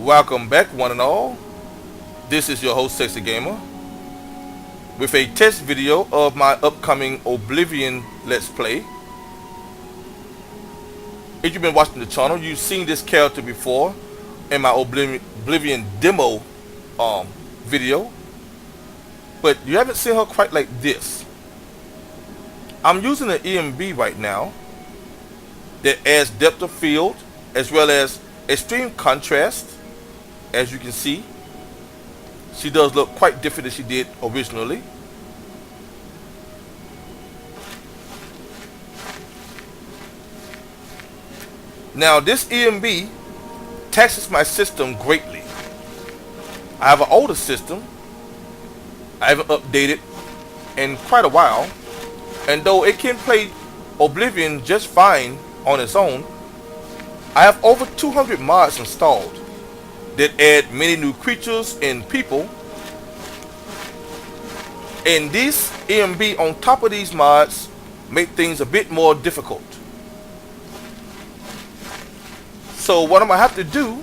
Welcome back, one and all. This is your host, Sexy Gamer, with a test video of my upcoming Oblivion Let's Play. If you've been watching the channel, you've seen this character before in my Oblivion demo video, but you haven't seen her quite like this. I'm using an ENB right now that adds depth of field as well as extreme contrast. As you can see, she does look quite different than she did originally. Now this ENB taxes my system greatly. I have an older system I haven't updated in quite a while, and though it can play Oblivion just fine on its own, I have over 200 mods installed that add many new creatures and people, and these ENB on top of these mods make things a bit more difficult. So what I'm going to have to do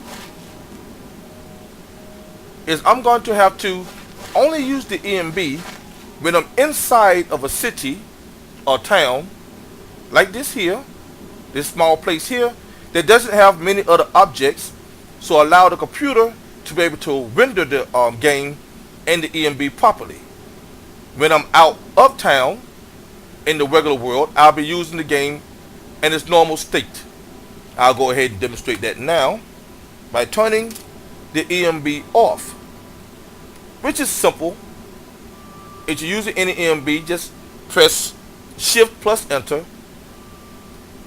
is I'm going to have to only use the ENB when I'm inside of a city or town like this here, this small place here that doesn't have many other objects, so allow the computer to be able to render the game and the ENB properly. When I'm out of town in the regular world, I'll be using the game in its normal state. I'll go ahead and demonstrate that now by turning the ENB off, which is simple. If you're using any ENB, just press Shift plus Enter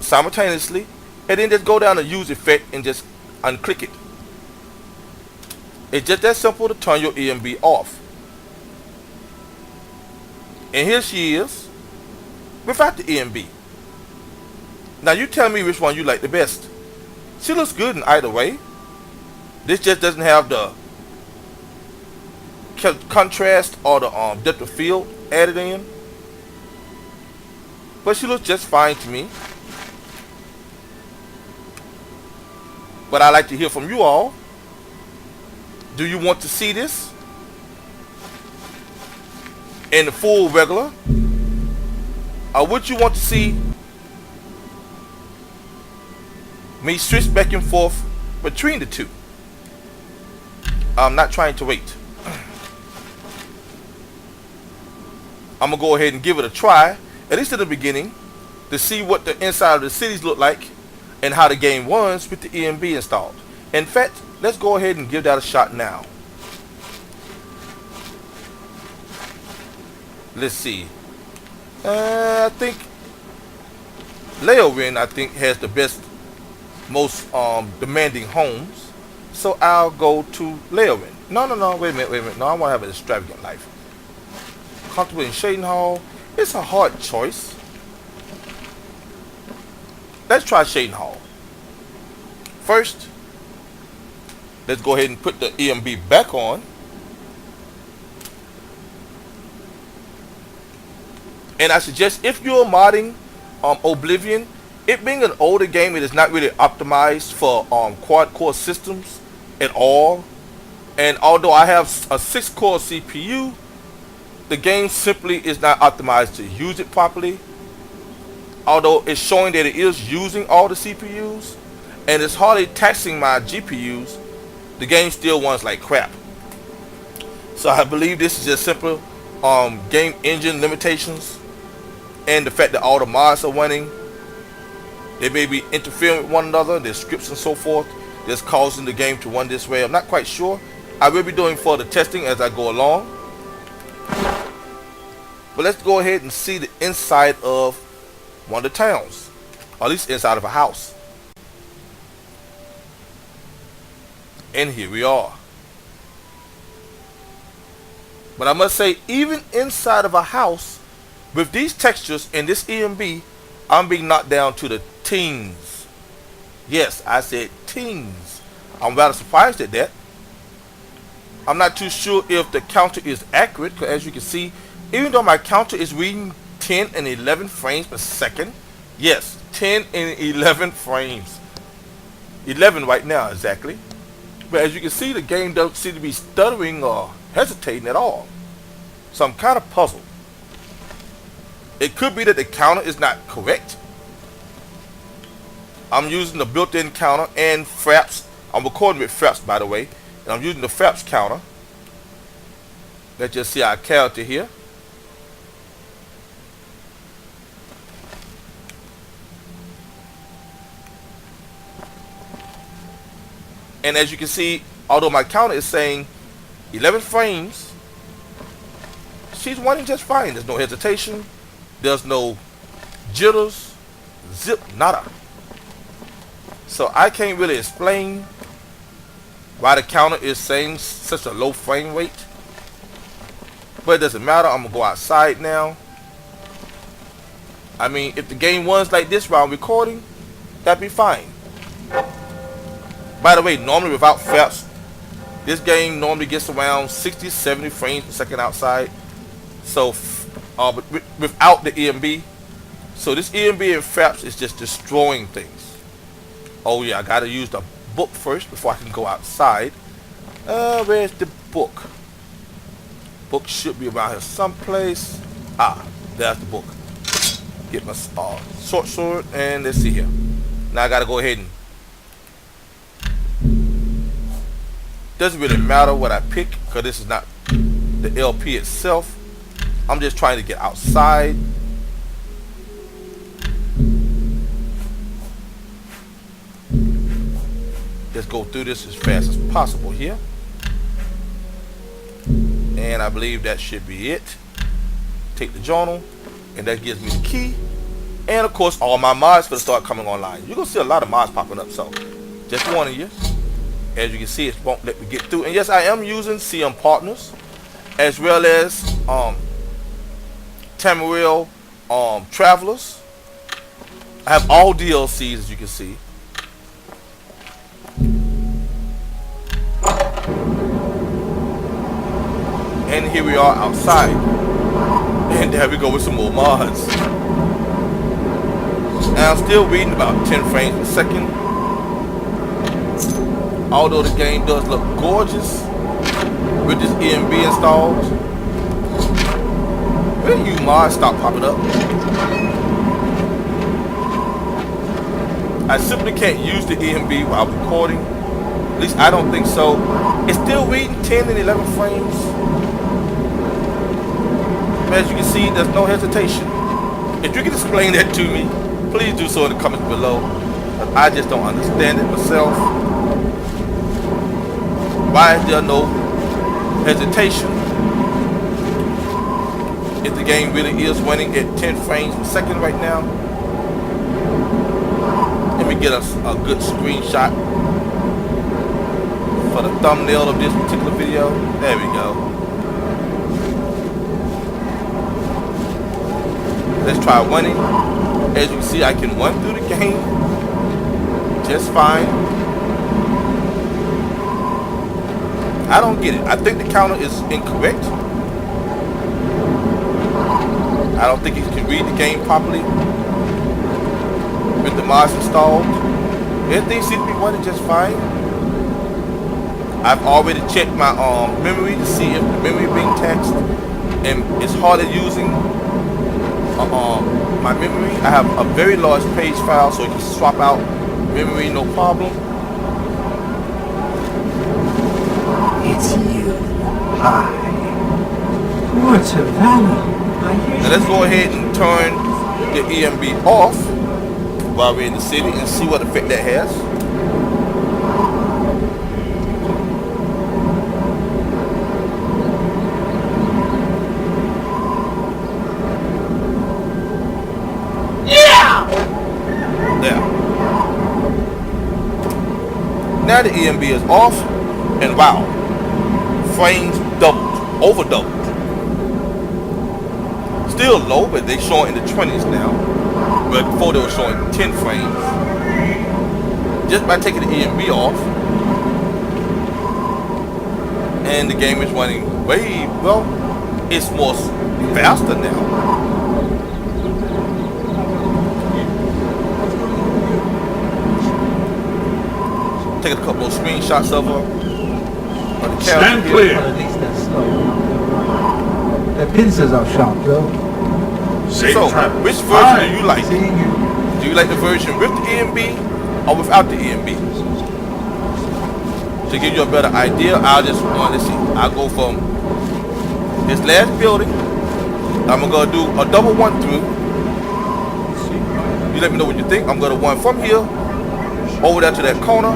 simultaneously, and then just go down to Use Effect and just unclick it. It's just that simple to turn your ENB off. And here she is without the ENB. Now you tell me which one you like the best. She looks good in either way. This just doesn't have the contrast or the depth of field added in, but she looks just fine to me. But I'd like to hear from you all. Do you want to see this in the full regular, or would you want to see me switch back and forth between the two? I'm not trying to wait. I'm gonna go ahead and give it a try, at least at the beginning, to see what the inside of the cities look like and how the game runs with the ENB installed. In fact, let's go ahead and give that a shot now. Let's see. I think Leowin, has the best, most demanding homes. So I'll go to Leowin. No, wait a minute. No, I want to have an extravagant life. Comfortable in Shading Hall. It's a hard choice. Let's try Shading Hall. First, let's go ahead and put the ENB back on. And I suggest, if you're modding Oblivion, it being an older game, it is not really optimized for quad-core systems at all. And although I have a 6-core CPU, the game simply is not optimized to use it properly. Although it's showing that it is using all the CPUs, and it's hardly taxing my GPUs, the game still runs like crap. So I believe this is just simple game engine limitations, and the fact that all the mods are running, they may be interfering with one another, their scripts and so forth, that's causing the game to run this way. I'm not quite sure. I will be doing further testing as I go along. But let's go ahead and see the inside of one of the towns, or at least inside of a house. And here we are. But I must say, even inside of a house, with these textures and this ENB, I'm being knocked down to the teens. Yes, I said teens. I'm rather surprised at that. I'm not too sure if the counter is accurate, because as you can see, even though my counter is reading 10 and 11 frames per second, yes, 10 and 11 frames. 11 right now, exactly. But as you can see, the game doesn't seem to be stuttering or hesitating at all. So I'm kind of puzzled. It could be that the counter is not correct. I'm using the built-in counter and Fraps. I'm recording with Fraps, by the way. And I'm using the Fraps counter. Let's just see our character here. And as you can see, although my counter is saying 11 frames, she's running just fine. There's no hesitation. There's no jitters. Zip, nada. So I can't really explain why the counter is saying such a low frame rate. But it doesn't matter. I'm going to go outside now. I mean, if the game runs like this while I'm recording, that'd be fine. By the way, normally without Fraps, this game normally gets around 60-70 frames per second outside. So, but without the ENB. So this ENB and Fraps is just destroying things. Oh yeah, I gotta use the book first before I can go outside. Where's the book? Book should be around here someplace. Ah, there's the book. Get my short sword, and let's see here. Now I gotta go ahead and. Doesn't really matter what I pick because this is not the LP itself. I'm just trying to get outside. Let's go through this as fast as possible here. And I believe that should be it. Take the journal, and that gives me the key. And of course, all my mods for to start coming online. You're gonna see a lot of mods popping up, so just warning you. As you can see, it won't let me get through. And yes, I am using CM Partners, as well as Tumblr Travelers. I have all DLCs, as you can see. And here we are outside. And there we go with some more mods. And I'm still reading about 10 frames per second. Although the game does look gorgeous with this ENB installed. Will you mods stop popping up? I simply can't use the ENB while recording. At least I don't think so. It's still reading 10 and 11 frames. But as you can see, there's no hesitation. If you can explain that to me, please do so in the comments below. I just don't understand it myself. Why is there no hesitation? If the game really is running at 10 frames per second right now. Let me get us a good screenshot for the thumbnail of this particular video. There we go. Let's try running. As you can see, I can run through the game just fine. I don't get it. I think the counter is incorrect. I don't think it can read the game properly with the mods installed. Everything seems to be running just fine. I've already checked my memory to see if the memory is being taxed, and it's hard at using my memory. I have a very large page file, so you can swap out memory no problem. It's you. Hi. What's a valley? Now let's go ahead and turn the ENB off while we're in the city and see what effect that has. Yeah! There. Now the ENB is off, and wow, frames doubled, over doubled. Still low, but they showing in the 20s now. But before they were showing 10 frames. Just by taking the ENB off, and the game is running way well. It's more faster now. Taking a couple of screenshots of her. Of the Stand character clear. Well, at least they're slow. Their pincers are sharp, though. Safe So, travels. which version do you like? Seeing you. Do you like the version with the ENB or without the ENB? To give you a better idea, I'll just let's see. I'll go from this last building. I'm gonna do a double one through. You let me know what you think. I'm gonna run from here over there to that corner.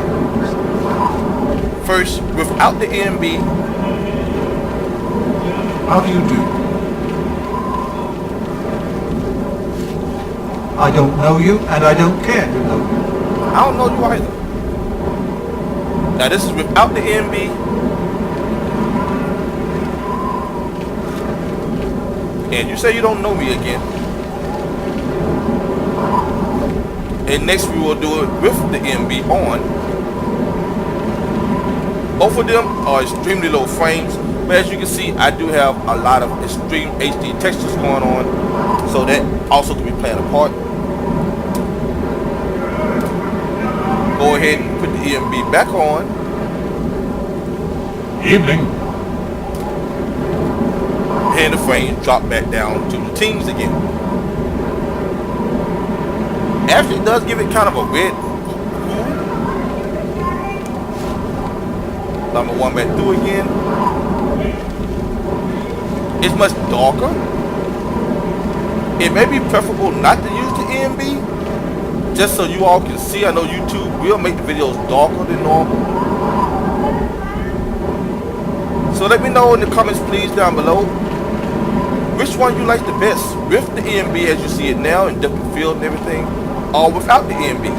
First, without the ENB. How do you do? I don't know you, and I don't care to know you. I don't know you either. Now this is without the ENB. And you say you don't know me again. And next we will do it with the ENB on. Both of them are extremely low frames, but as you can see, I do have a lot of extreme HD textures going on, so that also can be playing a part. Go ahead and put the ENB back on. Evening. And the frames drop back down to the teens again. Actually, it does give it kind of a red. I'm gonna one back through again. It's much darker. It may be preferable not to use the ENB, just so you all can see. I know YouTube will make the videos darker than normal. So let me know in the comments, please, down below, which one you like the best, with the ENB as you see it now in depth of field and everything, or without the ENB.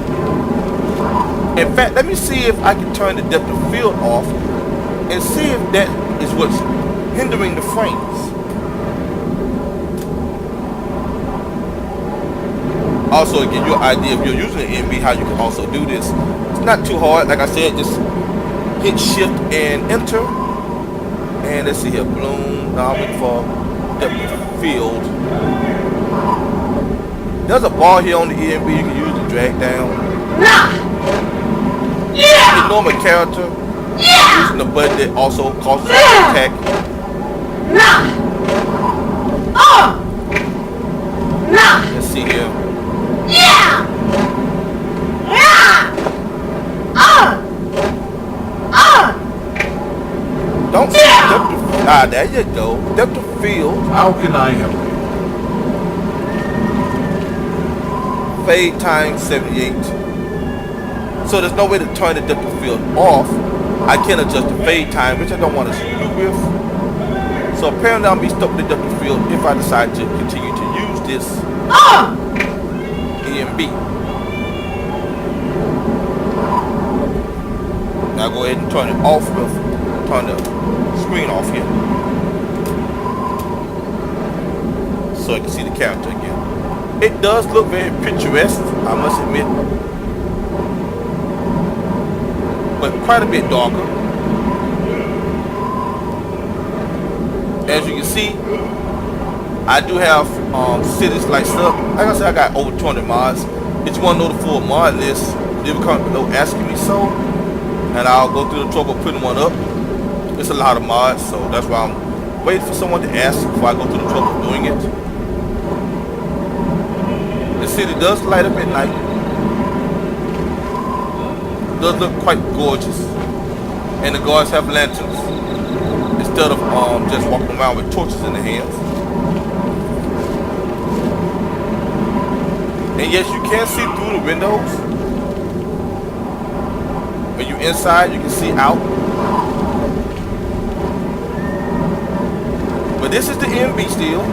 In fact, let me see if I can turn the depth of field off and see if that is what's hindering the frames. Also, to give you an idea, if you're using the ENB, how you can also do this. It's not too hard. Like I said, just hit shift and enter. And let's see here, bloom. Now I'm looking for depth of field. There's a bar here on the ENB you can use to drag down. Ignore my character. Using the button that also causes an attack. Let's see here. Don't see depth of, there you go. Depth of field. How can I help you? Fade time 78. So there's no way to turn the depth of field off. I can adjust the fade time, which I don't want to screw with. So apparently I'll be stuck with the depth of field if I decide to continue to use this ENB. Now go ahead and turn it off turn the screen off here. So I can see the character again. It does look very picturesque, I must admit. But quite a bit darker. As you can see, I do have cities like stuff. Like I said, I got over 200 mods. If you want to know the full mod list, leave a comment below asking me so, and I'll go through the trouble of putting one up. It's a lot of mods, so that's why I'm waiting for someone to ask before I go through the trouble of doing it. The city does light up at night. It does look quite gorgeous. And the guards have lanterns instead of just walking around with torches in their hands. And yes, you can see through the windows. When you're inside, you can see out. But this is the ENB still.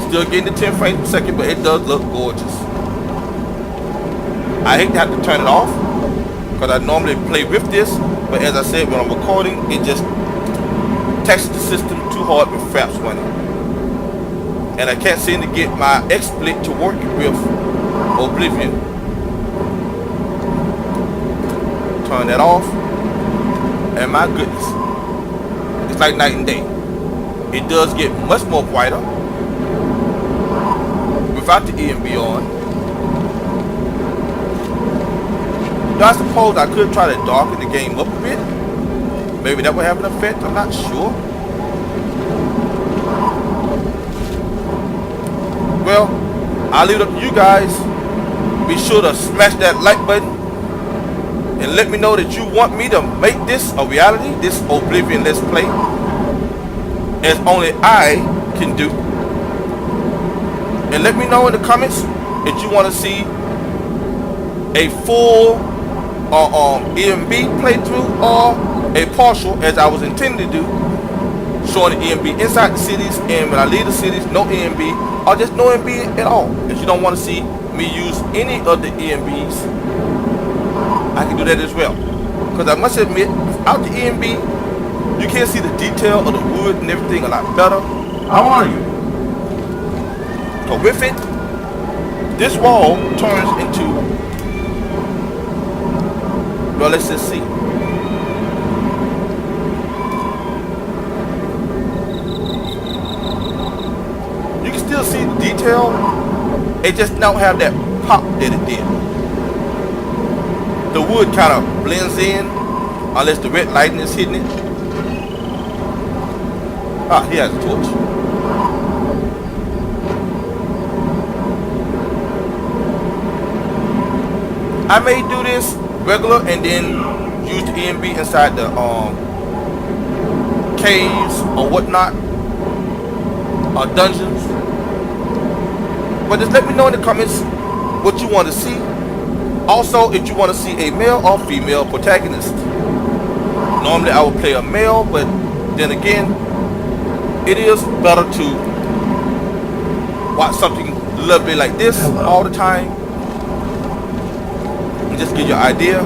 Still getting the 10 frames per second, but it does look gorgeous. I hate to have to turn it off, because I normally play with this, but as I said, when I'm recording, it just taxes the system too hard with fraps running. And I can't seem to get my XSplit to work with Oblivion. Turn that off, and my goodness, it's like night and day. It does get much more brighter without the ENB on. Though I suppose I could try to darken the game up a bit. Maybe that would have an effect. I'm not sure. Well, I'll leave it up to you guys. Be sure to smash that like button and let me know that you want me to make this a reality, this Oblivion Let's Play, as only I can do. And let me know in the comments if you want to see a full ENB playthrough or a partial, as I was intending to do, showing the ENB inside the cities, and when I leave the cities, no ENB, or just no ENB at all. If you don't want to see me use any of the ENBs, I can do that as well. Because I must admit, without the ENB, you can't see the detail of the wood and everything a lot better. How are you? So with it, this wall turns into, well, let's just see. You can still see the detail. It just don't have that pop that it did. The wood kind of blends in unless the red lighting is hitting it. Ah, he has a torch. I may do this regular and then use the ENB inside the caves or whatnot, or dungeons. But just let me know in the comments what you want to see. Also, if you want to see a male or female protagonist. Normally I would play a male, but then again, it is better to watch something lovely like this all the time. And just give you an idea.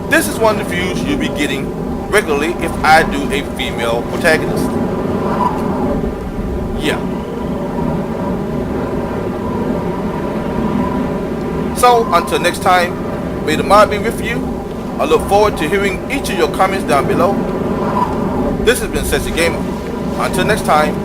This is one of the views you'll be getting regularly if I do a female protagonist. Yeah. So until next time, may the mod be with you. I look forward to hearing each of your comments down below. This has been Sexy Gamer. Until next time.